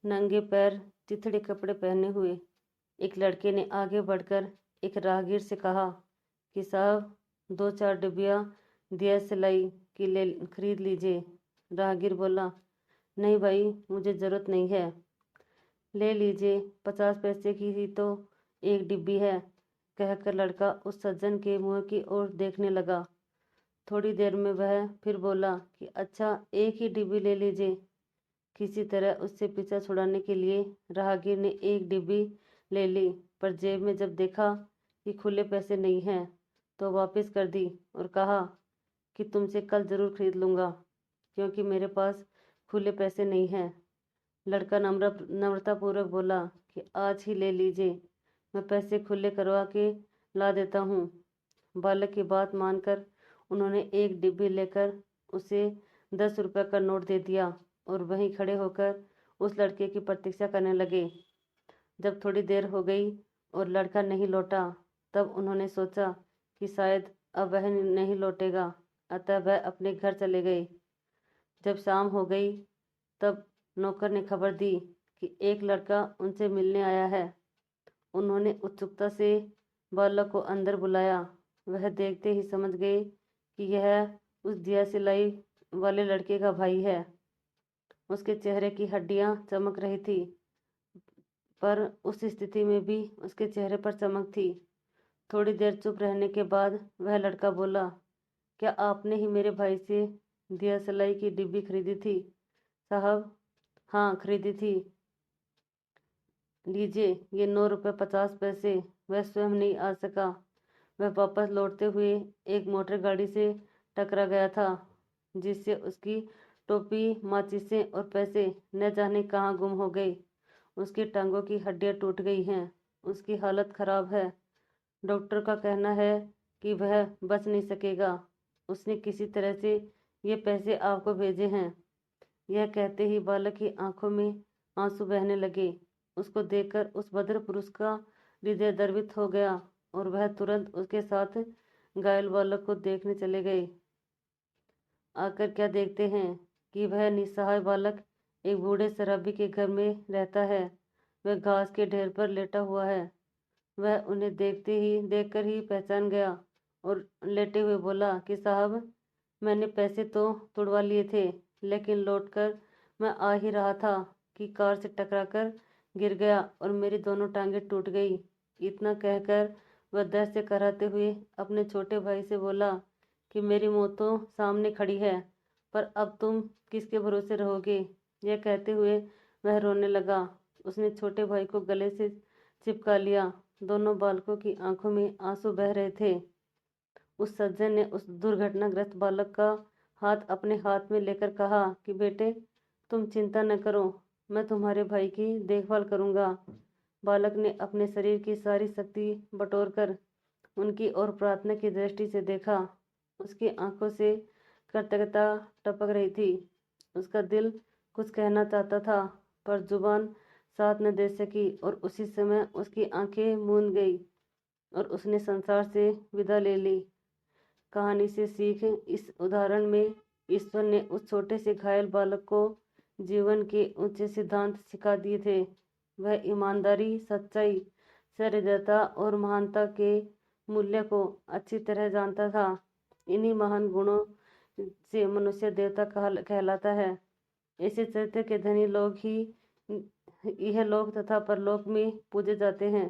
नंगे पैर चिथड़े कपड़े पहने हुए एक लड़के ने आगे बढ़कर एक राहगीर से कहा कि साहब 2-4 डिब्बियाँ दिया सिलाई की ले खरीद लीजिए। राहगीर बोला, नहीं भाई, मुझे ज़रूरत नहीं है। ले लीजिए, 50 पैसे की ही तो एक डिब्बी है, कहकर लड़का उस सज्जन के मुंह की ओर देखने लगा। थोड़ी देर में वह फिर बोला कि अच्छा, एक ही डिब्बी ले लीजिए। किसी तरह उससे पीछा छुड़ाने के लिए राहगीर ने एक डिब्बी ले ली, पर जेब में जब देखा कि खुले पैसे नहीं हैं तो वापस कर दी और कहा कि तुमसे कल ज़रूर खरीद लूँगा, क्योंकि मेरे पास खुले पैसे नहीं हैं। लड़का नम्रतापूर्वक बोला कि आज ही ले लीजिए, मैं पैसे खुले करवा के ला देता हूँ। बालक की बात मानकर उन्होंने एक डिब्बी लेकर उसे 10 रुपये का नोट दे दिया और वहीं खड़े होकर उस लड़के की प्रतीक्षा करने लगे। जब थोड़ी देर हो गई और लड़का नहीं लौटा, तब उन्होंने सोचा कि शायद अब वह नहीं लौटेगा, अतः वह अपने घर चले गए। जब शाम हो गई तब नौकर ने खबर दी कि एक लड़का उनसे मिलने आया है। उन्होंने उत्सुकता से बालक को अंदर बुलाया। वह देखते ही समझ गए कि यह उस दिया सिलाई वाले लड़के का भाई है। उसके चेहरे की हड्डियां चमक रही थी, पर उस स्थिति में भी उसके चेहरे पर चमक थी। थोड़ी देर चुप रहने के बाद वह लड़का बोला, क्या आपने ही मेरे भाई से दिया सिलाई की डिब्बी खरीदी थी? साहब, हाँ, खरीदी थी। लीजिए ये 9 रुपये 50 पैसे। वह स्वयं नहीं आ सका। वह वापस लौटते हुए एक मोटर गाड़ी से टकरा गया था, जिससे उसकी टोपी, माचिसें और पैसे न जाने कहाँ गुम हो गए। उसकी टांगों की हड्डियाँ टूट गई हैं। उसकी हालत खराब है। डॉक्टर का कहना है कि वह बच नहीं सकेगा। उसने किसी तरह से ये पैसे आपको भेजे हैं। यह कहते ही बालक की आंखों में आंसू बहने लगे। उसको देखकर उस भद्र पुरुष का हृदय द्रवित हो गया और वह तुरंत उसके साथ घायल बालक को देखने चले गए। आकर क्या देखते हैं कि वह निस्सहाय बालक एक बूढ़े शराबी के घर में रहता है। वह घास के ढेर पर लेटा हुआ है। वह उन्हें देखकर ही पहचान गया और लेटे हुए बोला कि साहब, मैंने पैसे तो तुड़वा लिए थे, लेकिन लौटकर मैं आ ही रहा था कि कार से टकराकर गिर गया और मेरी दोनों टांगें टूट गई। इतना कहकर वह दर्द से कराहते हुए अपने छोटे भाई से बोला कि मेरी मौत तो सामने खड़ी है, पर अब तुम किसके भरोसे रहोगे? यह कहते हुए वह रोने लगा। उसने छोटे भाई को गले से चिपका लिया। दोनों बालकों की आंखों में आंसू बह रहे थे। उस सज्जन ने उस दुर्घटनाग्रस्त बालक का हाथ अपने हाथ में लेकर कहा कि बेटे, तुम चिंता न करो, मैं तुम्हारे भाई की देखभाल करूंगा। बालक ने अपने शरीर की सारी शक्ति बटोरकर उनकी ओर प्रार्थना की दृष्टि से देखा। उसकी आंखों से कृतज्ञता टपक रही थी। उसका दिल कुछ कहना चाहता था, पर जुबान साथ न दे सकी और उसी समय उसकी आंखें मूंद गई और उसने संसार से विदा ले ली। कहानी से सीख, इस उदाहरण में ईश्वर ने उस छोटे से घायल बालक को जीवन के ऊंचे सिद्धांत सिखा दिए थे। वह ईमानदारी, सच्चाई, सहृदयता और महानता के मूल्य को अच्छी तरह जानता था। इन्हीं महान गुणों से मनुष्य देवता कहलाता है। ऐसे चरित्र के धनी लोग ही यह लोक तथा परलोक में पूजे जाते हैं।